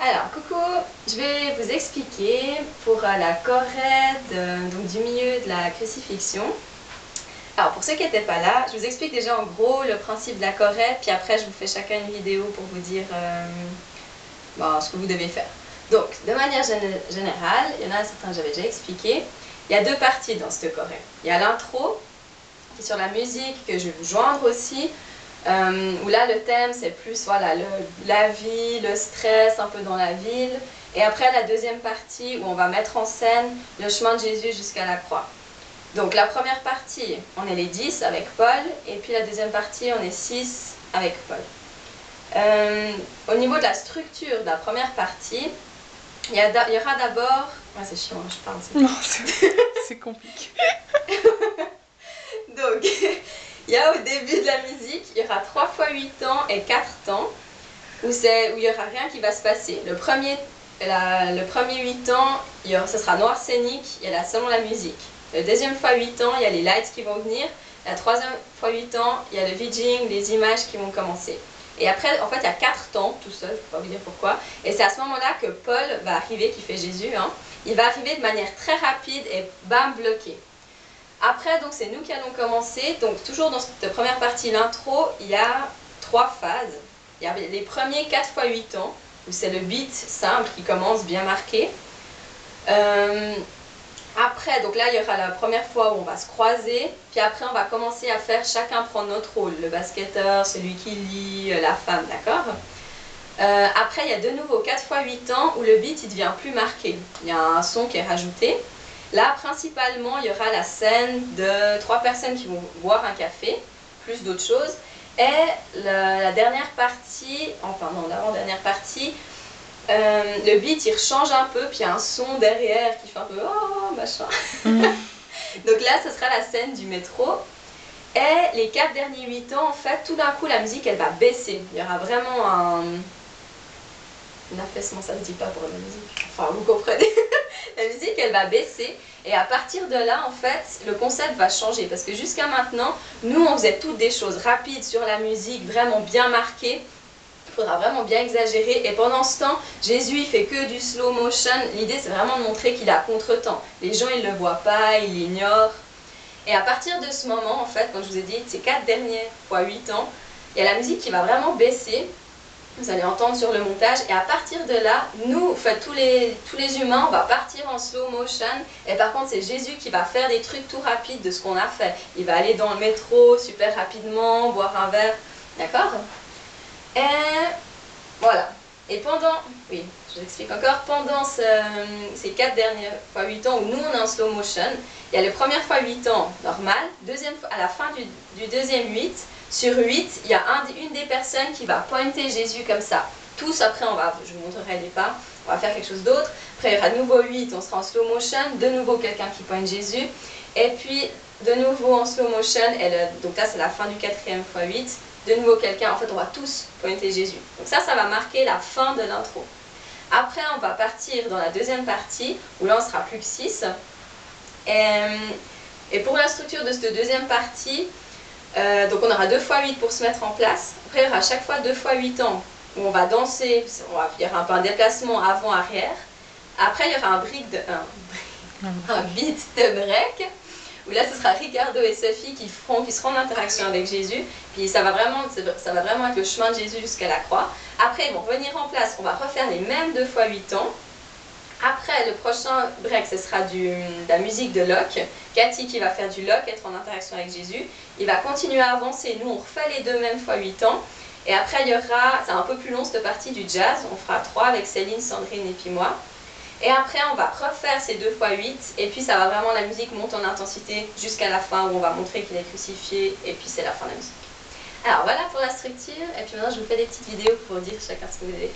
Alors, coucou, je vais vous expliquer pour la chorède donc du milieu de la crucifixion. Alors, pour ceux qui n'étaient pas là, je vous explique déjà en gros le principe de la chorède, puis après je vous fais chacun une vidéo pour vous dire ce que vous devez faire. Donc, de manière générale, il y en a certains que j'avais déjà expliqué, il y a deux parties dans cette chorède. Il y a l'intro, qui est sur la musique, que je vais vous joindre aussi, où là le thème c'est plus voilà, la vie, le stress un peu dans la ville, et après la deuxième partie où on va mettre en scène le chemin de Jésus jusqu'à la croix. Donc la première partie on est les 10 avec Paul, et puis la deuxième partie on est 6 avec Paul. Au niveau de la structure de la première partie, il y aura d'abord... Ouais, c'est chiant, je parle. Non, c'est compliqué. Donc, il y a au début de la musique, il y aura 3 fois 8 temps et 4 temps, où il n'y aura rien qui va se passer. Le premier 8 temps, ce sera noir scénique, il y a seulement la musique. Le deuxième fois 8 temps, il y a les lights qui vont venir. La troisième fois 8 temps, il y a le vidging, les images qui vont commencer. Et après, en fait, il y a 4 temps, tout seul, je ne peux pas vous dire pourquoi. Et c'est à ce moment-là que Paul va arriver, qui fait Jésus, hein. Il va arriver de manière très rapide et bam, bloqué. Après, donc c'est nous qui allons commencer. Donc toujours dans cette première partie, l'intro, il y a 3 phases. Il y a les premiers 4 fois 8 temps, où c'est le beat simple qui commence bien marqué. Après, donc là, il y aura la première fois où on va se croiser, puis après, on va commencer à faire chacun prendre notre rôle, le basketteur, celui qui lit, la femme, d'accord? Après, il y a de nouveau 4 fois 8 temps où le beat, il devient plus marqué. Il y a un son qui est rajouté. Là, principalement, il y aura la scène de 3 personnes qui vont boire un café, plus d'autres choses. Et la dernière partie, enfin non, l'avant-dernière partie, le beat il change un peu, puis il y a un son derrière qui fait un peu oh machin. Donc là, ce sera la scène du métro. Et les 4 derniers 8 ans, en fait, tout d'un coup, la musique elle va baisser. Il y aura vraiment un affaissement, ça ne se dit pas pour la musique. Enfin, vous comprenez. La musique elle va baisser. Et à partir de là, en fait, le concept va changer. Parce que jusqu'à maintenant, nous, on faisait toutes des choses rapides sur la musique, vraiment bien marquées. Il faudra vraiment bien exagérer. Et pendant ce temps, Jésus, il fait que du slow motion. L'idée, c'est vraiment de montrer qu'il est à contre-temps. Les gens, ils ne le voient pas, ils l'ignorent. Et à partir de ce moment, en fait, comme je vous ai dit, ces 4 derniers fois 8 ans, il y a la musique qui va vraiment baisser. Vous allez entendre sur le montage. Et à partir de là, nous, enfin, tous les humains, on va partir en slow motion. Et par contre, c'est Jésus qui va faire des trucs tout rapides de ce qu'on a fait. Il va aller dans le métro super rapidement, boire un verre. D'accord ? Et voilà. Et oui, je vous explique encore, pendant ces 4 dernières fois 8 ans où nous on est en slow motion, il y a le première fois 8 ans normal, à la fin du deuxième 8, sur 8, il y a une des personnes qui va pointer Jésus comme ça. Tous après, je vous montrerai les pas, on va faire quelque chose d'autre. Après il y aura de nouveau 8, on sera en slow motion, de nouveau quelqu'un qui pointe Jésus. Et puis de nouveau en slow motion, donc là c'est la fin du 4e fois 8. De nouveau quelqu'un, en fait on va tous pointer Jésus. Donc ça va marquer la fin de l'intro. Après on va partir dans la deuxième partie, où là on sera plus que 6. Et pour la structure de cette deuxième partie, donc on aura 2 fois 8 pour se mettre en place. Après il y aura chaque fois 2 fois 8 temps, où on va danser, il y aura un peu un déplacement avant-arrière. Après il y aura un beat de break, où là ce sera Ricardo et Sophie qui seront en interaction avec Jésus, puis ça va vraiment être le chemin de Jésus jusqu'à la croix. Après ils vont revenir en place, on va refaire les mêmes 2 fois 8 temps. Après le prochain break ce sera de la musique de Locke, Cathy qui va faire du Locke, être en interaction avec Jésus. Il va continuer à avancer, nous on refait les 2 mêmes fois 8 ans. Et après il y aura, c'est un peu plus long cette partie du jazz, on fera 3 avec Céline, Sandrine et puis moi. Et après, on va refaire ces 2 fois 8, et puis ça va vraiment, la musique monte en intensité jusqu'à la fin où on va montrer qu'il est crucifié, et puis c'est la fin de la musique. Alors voilà pour la structure, et puis maintenant je vous fais des petites vidéos pour dire chacun ce que vous allez faire.